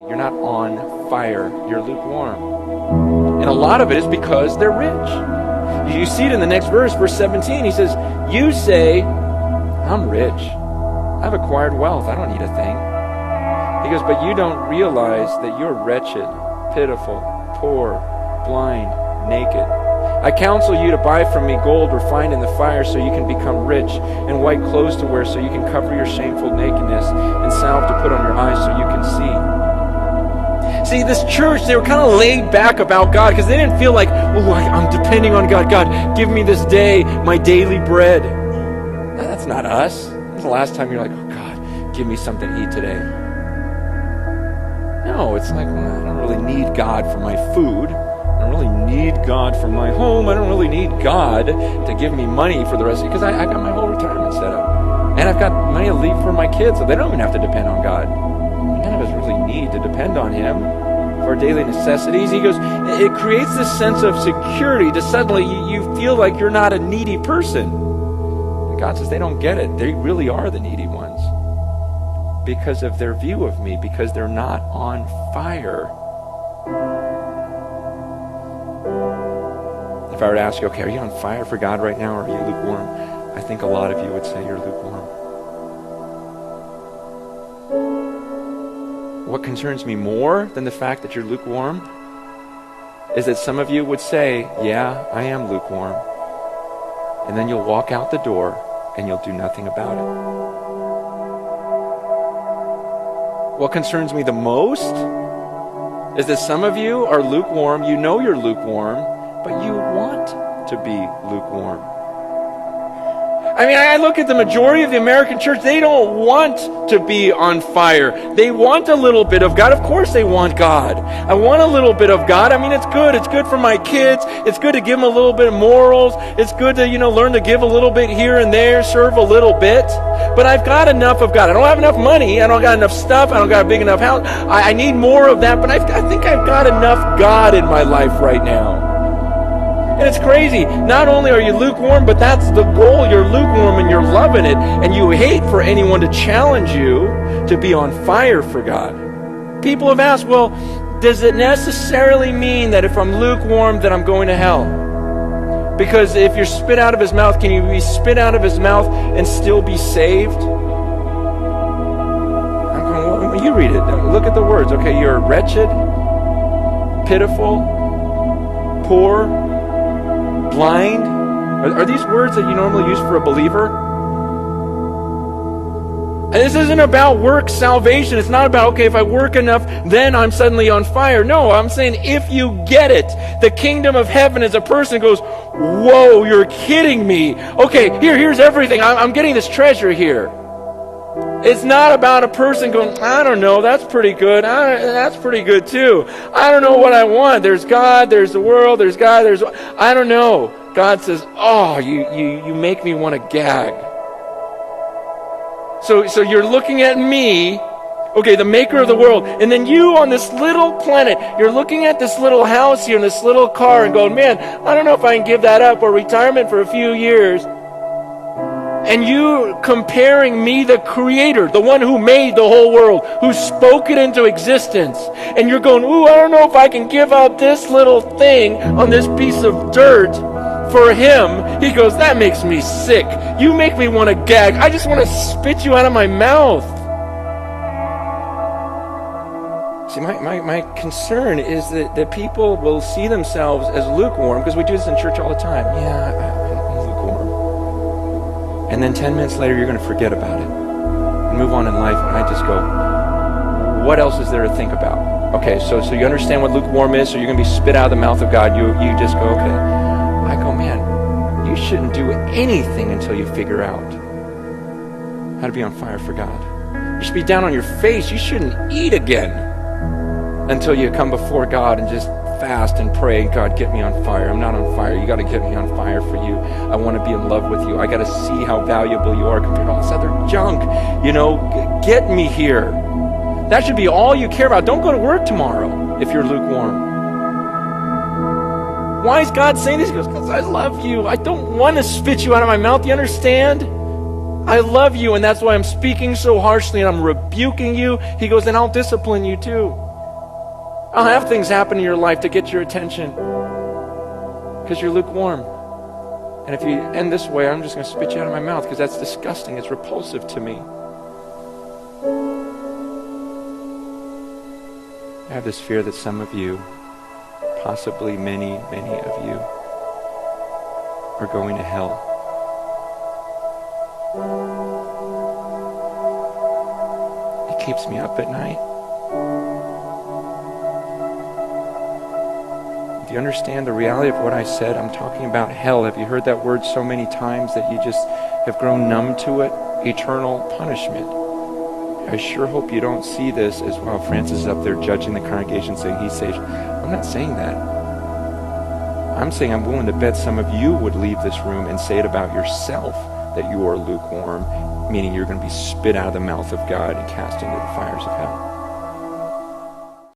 You're not on fire, you're lukewarm. And a lot of it is because they're rich. You see it in the next verse, verse 17. He says, you say, I'm rich. I've acquired wealth. I don't need a thing. He goes, but you don't realize that you're wretched, pitiful, poor, blind, naked. I counsel you to buy from me gold refined in the fire so you can become rich, and white clothes to wear so you can cover your shameful nakedness, and salve to put on your eyes so you can see. See, this church, they were kind of laid back about God because they didn't feel like, oh, I'm depending on God. God, give me this day my daily bread. That's not us. When's the last time you're like, oh God, give me something to eat today? No, it's like, well, I don't really need God for my food. I don't really need God for my home. I don't really need God to give me money for the rest of it because I got my whole retirement set up. And I've got money to leave for my kids, so they don't even have to depend on God. None of us really need to depend on Him for our daily necessities. He goes, it creates this sense of security to suddenly you feel like you're not a needy person. And God says they don't get it. They really are the needy ones because of their view of me, because they're not on fire. If I were to ask you, okay, are you on fire for God right now, or are you lukewarm? I think a lot of you would say you're lukewarm. What concerns me more than the fact that you're lukewarm is that some of you would say, yeah, I am lukewarm. And then you'll walk out the door and you'll do nothing about it. What concerns me the most is that some of you are lukewarm. You know you're lukewarm, but you want to be lukewarm. I mean, I look at the majority of the American church, they don't want to be on fire. They want a little bit of God. Of course they want God. I want a little bit of God. I mean, it's good. It's good for my kids. It's good to give them a little bit of morals. It's good to, learn to give a little bit here and there, serve a little bit. But I've got enough of God. I don't have enough money. I don't got enough stuff. I don't got a big enough house. I need more of that, but I think I've got enough God in my life right now. And it's crazy. Not only are you lukewarm, but that's the goal. You're lukewarm and you're loving it. And you hate for anyone to challenge you to be on fire for God. People have asked, well, does it necessarily mean that if I'm lukewarm, that I'm going to hell? Because if you're spit out of His mouth, can you be spit out of His mouth and still be saved? I'm going, well, you read it. Look at the words. Okay, you're wretched, pitiful, poor, blind. Are these words that you normally use for a believer? And this isn't about work salvation. It's not about, okay, if I work enough, then I'm suddenly on fire. No, I'm saying if you get it, the kingdom of heaven is a person who goes, whoa, you're kidding me. Okay, here's everything. I'm getting this treasure here. It's not about a person going, I don't know, that's pretty good. That's pretty good too. I don't know what I want. There's God, there's the world, there's God, I don't know. God says, oh, you make me want to gag. So you're looking at me, okay, the maker of the world, and then you on this little planet, you're looking at this little house here and this little car and going, man, I don't know if I can give that up or retirement for a few years. And you comparing me, the creator, the one who made the whole world, who spoke it into existence. And you're going, ooh, I don't know if I can give up this little thing on this piece of dirt for Him. He goes, that makes me sick. You make me want to gag. I just want to spit you out of my mouth. See, my concern is that people will see themselves as lukewarm, because we do this in church all the time. Yeah, I'm lukewarm. And then 10 minutes later, you're going to forget about it and move on in life. And I just go, what else is there to think about? Okay, so you understand what lukewarm is, so you're going to be spit out of the mouth of God. You just go, okay. I go, man, you shouldn't do anything until you figure out how to be on fire for God. You should be down on your face. You shouldn't eat again until you come before God and just fast and pray, God, get me on fire. I'm not on fire. You got to get me on fire for you. I want to be in love with you. I got to see how valuable you are compared to all this other junk. Get me here. That should be all you care about. Don't go to work tomorrow if you're lukewarm. Why is God saying this? He goes, because I love you. I don't want to spit you out of my mouth. You understand? I love you, and that's why I'm speaking so harshly and I'm rebuking you. He goes, and I'll discipline you too. I'll have things happen in your life to get your attention because you're lukewarm. And if you end this way, I'm just going to spit you out of my mouth because that's disgusting. It's repulsive to me. I have this fear that some of you, possibly many of you, are going to hell. It keeps me up at night. Do you understand the reality of what I said? I'm talking about hell. Have you heard that word so many times that you just have grown numb to it? Eternal punishment. I sure hope you don't see this as, well, Francis is up there judging the congregation saying he's saved. I'm not saying that. I'm saying I'm willing to bet some of you would leave this room and say it about yourself that you are lukewarm, meaning you're going to be spit out of the mouth of God and cast into the fires of hell.